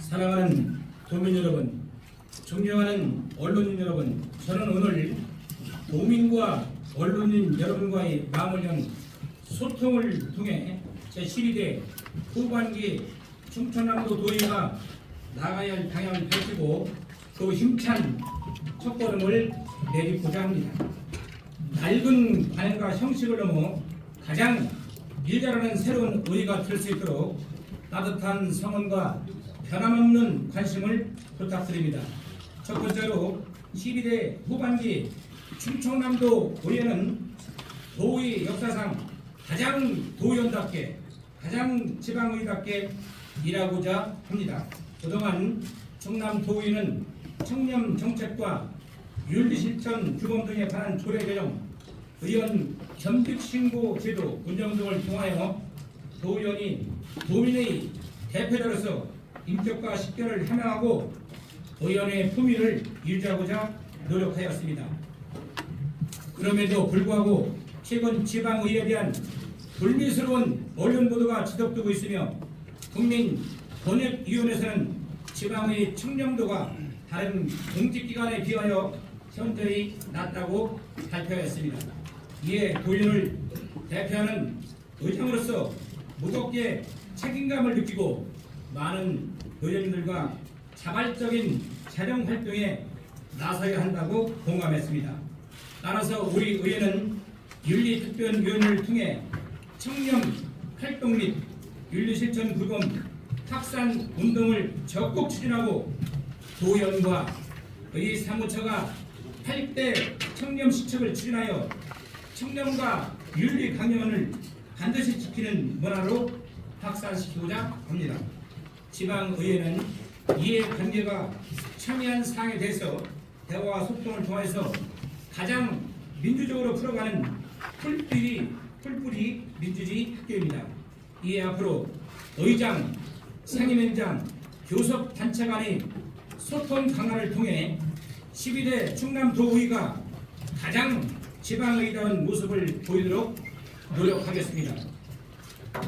사랑하는 도민 여러분, 존경하는 언론인 여러분, 저는 오늘 도민과 언론인 여러분과의 마음을 연 소통을 통해 제12대 후반기 충청남도 도의회가 나가야 할 방향을 펼치고 또 힘찬 첫걸음을 내딛고자 합니다. 낡은 관행과 형식을 넘어 가장 일자라는 새로운 의회가 될 수 있도록 따뜻한 성원과 변함없는 관심을 부탁드립니다. 첫 번째로 12대 후반기 충청남도 의회는 도의 역사상 가장 도의원답게 가장 지방의답게 일하고자 합니다. 그동안 충남도의회는 청년 정책과 윤리실천 규범 등에 관한 조례 개정, 의원 겸직신고 제도 운영 등을 통하여 도의원이 도민의 대표자로서 인격과 식견을 함양하고 의원의 품위를 유지하고자 노력하였습니다. 그럼에도 불구하고 최근 지방의회에 대한 불미스러운 언론 보도가 지속되고 있으며 국민 권익위원회에서는 지방의 청렴도가 다른 공직기관에 비하여 현저히 낮다고 발표했습니다. 이에 도의원을 대표하는 의장으로서 무겁게 책임감을 느끼고 많은 의원님들과 자발적인 재정 활동에 나서야 한다고 공감했습니다. 따라서 우리 의회는 윤리특별위원회를 통해 청렴 활동 및 윤리실천 규범 확산 운동을 적극 추진하고 도의원과 의회 사무처가 8대 청렴 시책을 추진하여 청렴과 윤리 강령을 반드시 지키는 문화로 확산시키고자 합니다. 지방의회는 이해관계가 첨예한 사항에 대해서 대화와 소통을 통해서 가장 민주적으로 풀어가는 풀뿌리 민주주의 학교입니다. 이에 앞으로 의장, 상임위원장, 교섭단체 간의 소통 강화를 통해 12대 충남도의회가 가장 지방의다운 모습을 보이도록 노력하겠습니다.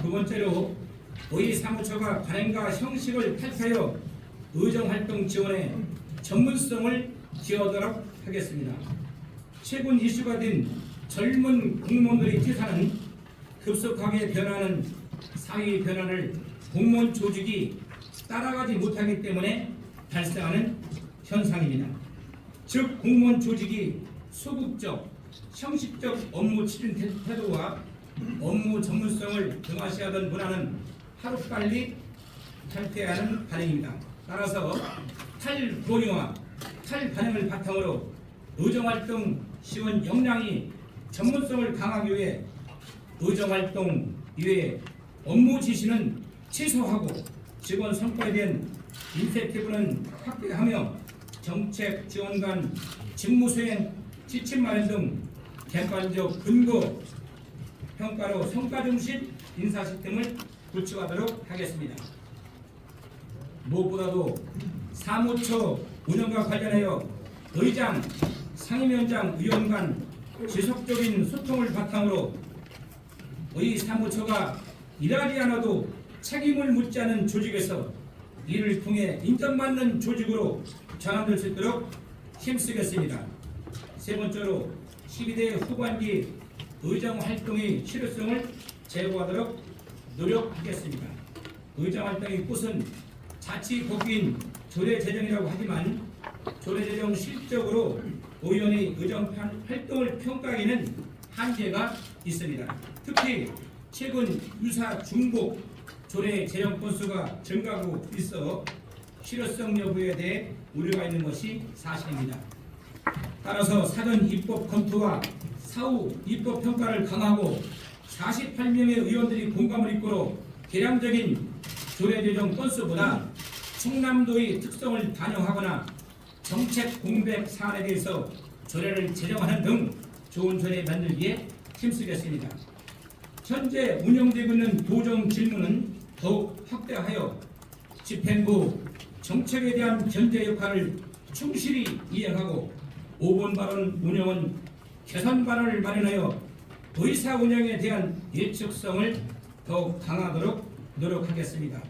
두 번째로 의회 사무처가 관행과 형식을 탈피하여 의정활동 지원에 전문성을 기여하도록 하겠습니다. 최근 이슈가 된 젊은 공무원들의 퇴사는 급속하게 변하는 사회 변화를 공무원 조직이 따라가지 못하기 때문에 발생하는 현상입니다. 즉 공무원 조직이 소극적, 형식적 업무 추진 태도와 업무 전문성을 등하시하던 문화는 하루빨리 탈퇴하는 반응입니다. 따라서 탈권위와 탈반응을 바탕으로 의정활동 시원 역량이 전문성을 강화하기 위해 의정활동 이외에 업무 지시는 최소화하고 직원 성과에 대한 인센티브는 확대하며 정책 지원관 직무수행 지침 마련 등 객관적 근거 평가로 성과 중심 인사 시스템을 구축하도록 하겠습니다. 무엇보다도 사무처 운영과 관련하여 의장, 상임위원장, 의원 간 지속적인 소통을 바탕으로 의 사무처가 일하지 않아도 책임을 묻지 않은 조직에서 이를 통해 인정받는 조직으로 전환될 수 있도록 힘쓰겠습니다. 세 번째로 12대 후반기 의정 활동의 실효성을 제고하도록 노력하겠습니다. 의정 활동의 꽃은 자치 복귀인 조례 제정이라고 하지만 조례 제정 실적으로 의원의 의정 활동을 평가하기는 한계가 있습니다. 특히 최근 유사 중복 조례 제정 건수가 증가하고 있어 실효성 여부에 대해 우려가 있는 것이 사실입니다. 따라서 사전 입법 검토와 사후 입법 평가를 강화하고 48명의 의원들이 공감을 이끌어 개량적인 조례 제정 건수보다 충남도의 특성을 반영하거나 정책 공백 사안에 대해서 조례를 제정하는 등 좋은 조례 만들기에 힘쓰겠습니다. 현재 운영되고 있는 도정 질문은 더욱 확대하여 집행부 정책에 대한 견제 역할을 충실히 이행하고 5번 발언 운영은 개선 발언을 마련하여 의사 운영에 대한 예측성을 더욱 강화하도록 노력하겠습니다.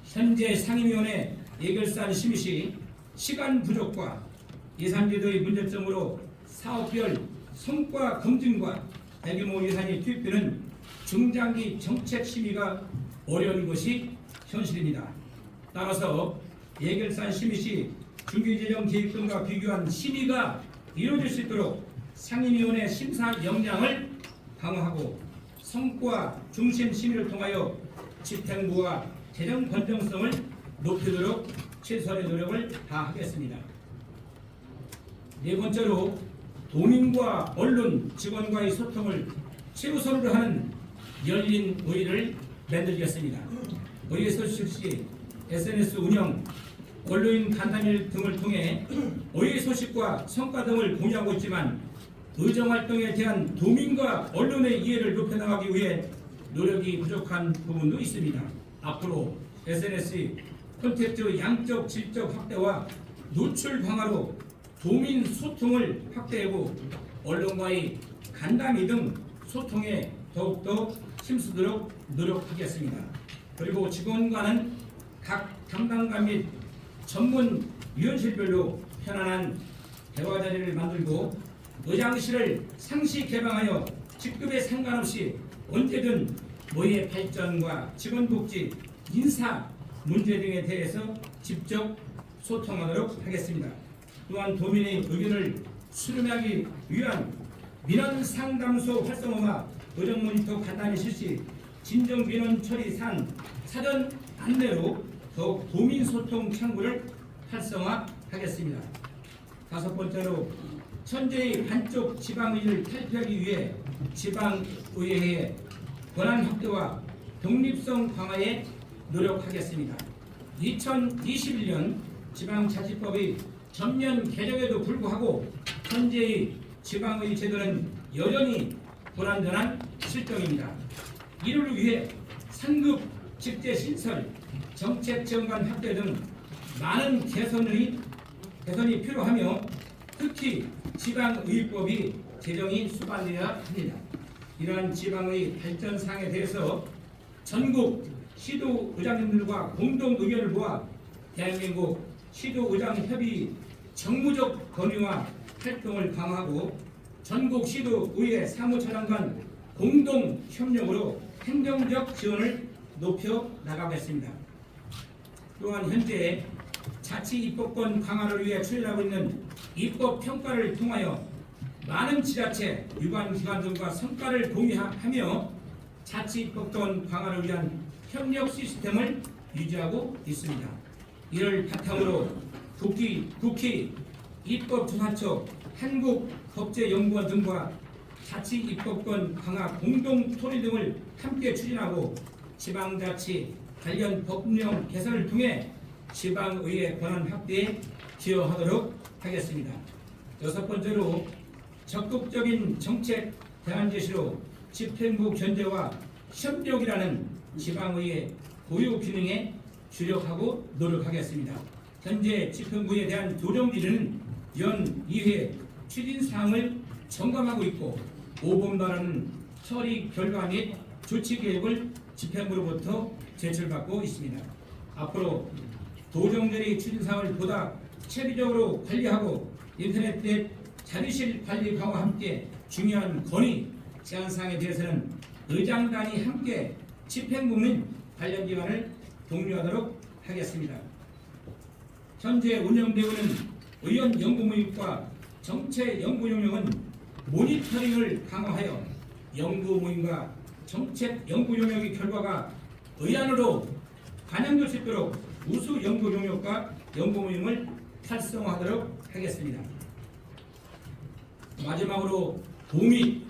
현재 상임위원회 예결산 심의 시 시간 부족과 예산제도의 문제점으로 사업별 성과 검증과 대규모 예산이 투입되는 중장기 정책 심의가 어려운 것이 현실입니다. 따라서 예결산 심의 시 중기재정 계획 등과 비교한 심의가 이루어질 수 있도록 상임위원회 심사 역량을 강화하고 성과 중심 심의를 통하여 집행부와 재정 건정성을 높이도록 최선의 노력을 다하겠습니다. 네 번째로 도민과 언론, 직원과의 소통을 최우선으로 하는 열린 의회를 만들겠습니다. 의회 소식 시 SNS 운영, 언론인 간담회 등을 통해 의회 소식과 성과 등을 공유하고 있지만 의정활동에 대한 도민과 언론의 이해를 높여나가기 위해 노력이 부족한 부분도 있습니다. 앞으로 SNS 콘텐츠 양적 질적 확대와 노출 강화로 도민 소통을 확대하고 언론과의 간담회 등 소통에 더욱더 힘쓰도록 노력하겠습니다. 그리고 직원과는 각 담당관 및 전문 위원실별로 편안한 대화 자리를 만들고 의장실을 상시 개방하여 직급에 상관없이 언제든 의회 발전과 직원복지, 인사 문제 등에 대해서 직접 소통하도록 하겠습니다. 또한 도민의 의견을 수렴하기 위한 민원 상담소 활성화와 의정 모니터 간단히 실시, 진정 민원 처리 사전 안내로 더욱 도민 소통 창구를 활성화하겠습니다. 다섯 번째로 현재의 한쪽 지방의회를 탈피하기 위해 지방의회의 권한 확대와 독립성 강화에 노력하겠습니다. 2021년 지방자치법의 전면 개정에도 불구하고 현재의 지방의 제도는 여전히 불완전한 실정입니다. 이를 위해 상급 직제 신설, 정책 지원관 확대 등 많은 개선이 필요하며 특히 지방의회법이 제정이 수반되어야 합니다. 이러한 지방의 발전 사항에 대해서 전국 시도의장님들과 공동 의견을 모아 대한민국 시도의장협의 정무적 건의와 활동을 강화하고 전국 시도의회 사무처장 간 공동 협력으로 행정적 지원을 높여 나가겠습니다. 또한 현재 자치 입법권 강화를 위해 추진하고 있는 입법 평가를 통하여 많은 지자체, 유관기관 등과 성과를 공유하며 자치 입법권 강화를 위한 협력 시스템을 유지하고 있습니다. 이를 바탕으로 국회, 입법조사처, 한국법제연구원 등과 자치 입법권 강화 공동 토의 등을 함께 추진하고 지방자치 관련 법령 개선을 통해 지방의회 권한 확대에 기여하도록 하겠습니다. 여섯 번째로 적극적인 정책 대안 제시로 집행부 견제와 협력이라는 지방의회 고유 기능에 주력하고 노력하겠습니다. 현재 집행부에 대한 조정기능은 연 2회 추진사항을 점검하고 있고 5분발하는 처리 결과 및 조치 계획을 집행부로부터 제출받고 있습니다. 앞으로 도정들이 추진사항을 보다 체계적으로 관리하고 인터넷 내 자료실 관리 강화와 함께 중요한 건의 제안사항에 대해서는 의장단이 함께 집행부 및 관련 기관을 독려하도록 하겠습니다. 현재 운영되고 있는 의원 연구 모임과 정책 연구 용역은 모니터링을 강화하여 연구 모임과 정책 연구 용역의 결과가 의안으로 반영될 수 있도록 우수 연구 용역과 연구 모임을 활성화하도록 하겠습니다. 마지막으로 도미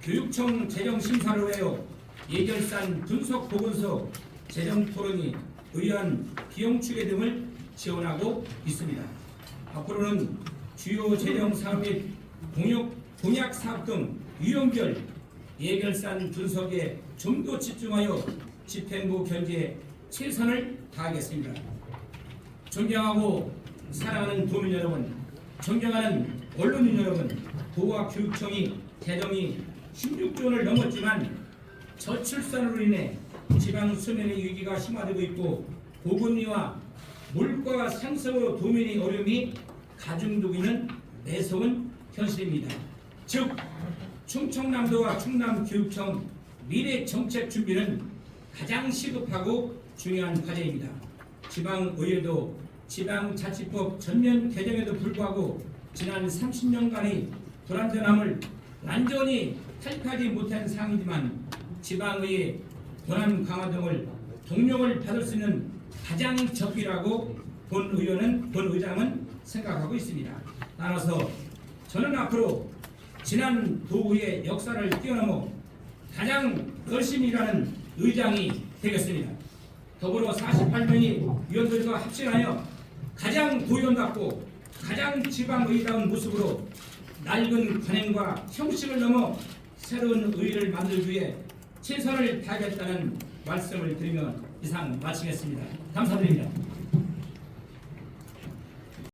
교육청 재정 심사를 하여 예결산 분석 보고서 재정 토론이 의안 비용 추계 등을 지원하고 있습니다. 앞으로는 주요 재정 사업 및 공약 사업 등 유형별 예결산 분석에 좀 더 집중하여 집행부 견제에 최선을 다하겠습니다. 존경하고 사랑하는 도민 여러분, 존경하는 언론인 여러분, 도와 교육청이 재정이 16조 원을 넘었지만 저출산으로 인해 지방 수면의 위기가 심화되고 있고 고금리와 물가 상승으로 도민의 어려움이 가중되기는 매서운 현실입니다. 즉 충청남도와 충남교육청 미래 정책 준비는 가장 시급하고 중요한 과제입니다. 지방의회도 지방자치법 전면 개정에도 불구하고 지난 30년간의 불완전함을 완전히 탈피하지 못한 상황이지만 지방의회 권한 강화 등을 동력을 받을 수 있는 가장 적기라고 본 의장은 생각하고 있습니다. 따라서 저는 앞으로 지난 도의회 역사를 뛰어넘어 가장 열심히 일하는 의장이 되겠습니다. 더불어 48명의 위원들과 합심하여 가장 도의원답고 가장 지방의다운 모습으로 낡은 관행과 형식을 넘어 새로운 의회를 만들기 위해 최선을 다하겠다는 말씀을 드리며 이상 마치겠습니다. 감사드립니다.